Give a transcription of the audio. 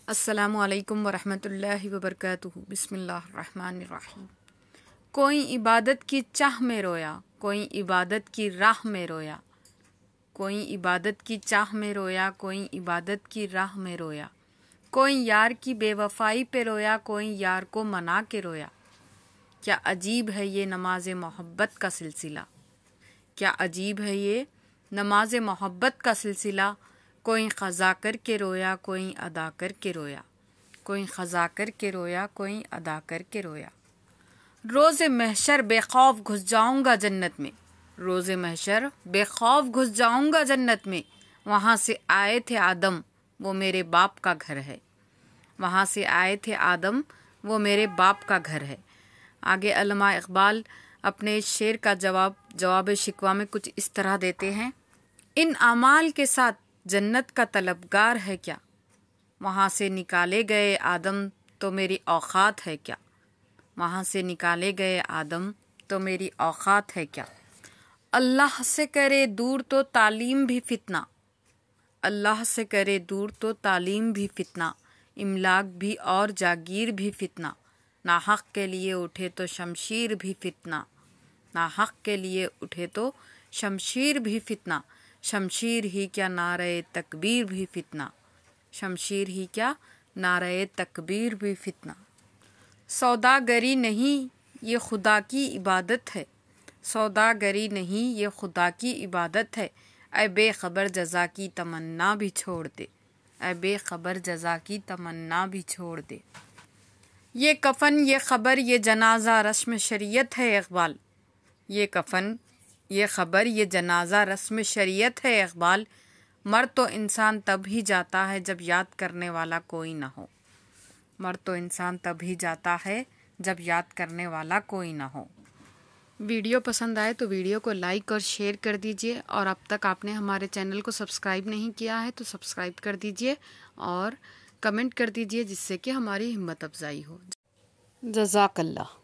السلام علیکم ورحمۃ اللہ وبرکاتہ۔ بسم اللہ الرحمن الرحیم۔ کوئی عبادت کی چاہ میں رویا، کوئی عبادت کی راہ میں رویا، کوئی عبادت کی چاہ میں رویا، کوئی عبادت کی راہ میں رویا، کوئی یار کی بے وفائی پہ رویا، کوئی یار کو منا کے رویا۔ کیا عجیب ہے یہ نماز محبت کا سلسلہ، کیا عجیب ہے یہ نماز محبت کا سلسلہ۔ کوئی قضا کر کے رویا، کوئی ادا کر کے رویا، کوئی قضا کر کے رویا، کوئی ادا کر کے رویا۔ روز محشر بے خوف گھس جاؤں گا جنت میں، روز محشر بے خوف گھس جاؤں گا جنت میں۔ وہاں سے آئے تھے آدم، وہ میرے باپ کا گھر ہے، وہاں سے آئے تھے آدم، وہ میرے باپ کا گھر ہے۔ آگے علامہ اقبال اپنے اس شعر کا جواب شکوہ میں کچھ اس طرح دیتے ہیں: ان اعمال کے ساتھ جنت کا طلبگار ہے کیا، وہاں سے نکالے گئے آدم تو میری اوقات ہے کیا، وہاں سے نکالے گئے آدم تو میری اوقات ہے کیا۔ اللہ سے کرے دور تو تعلیم بھی فتنہ، اللہ سے کرے دور تو تعلیم بھی فتنہ، املاک بھی اور جاگیر بھی فتنہ، ناحق کے لیے اٹھے تو شمشیر بھی فتنہ، ناحق کے لیے اٹھے تو شمشیر بھی فتنہ، شمشیر ہی کیا نعرہ تکبیر بھی فتنہ، شمشیر ہی کیا نعرہ تکبیر بھی فتنہ۔ سوداگری نہیں یہ خدا کی عبادت ہے، سوداگری نہیں یہ خدا کی عبادت ہے، اے بے خبر جزا کی تمنا بھی چھوڑ دے، اے بے خبر جزا کی تمنا بھی چھوڑ دے۔ یہ کفن یہ خبر یہ جنازہ رسم شریعت ہے اقبال، یہ کفن یہ خبر یہ جنازہ رسم شریعت ہے اقبال۔ مر تو انسان تب ہی جاتا ہے جب یاد کرنے والا کوئی نہ ہو، مر تو انسان تب ہی جاتا ہے جب یاد کرنے والا کوئی نہ ہو۔ ویڈیو پسند آئے تو ویڈیو کو لائک اور شیئر کر دیجئے، اور اب تک آپ نے ہمارے چینل کو سبسکرائب نہیں کیا ہے تو سبسکرائب کر دیجئے اور کمنٹ کر دیجئے، جس سے کہ ہماری ہمت افزائی ہو۔ جزاک اللہ۔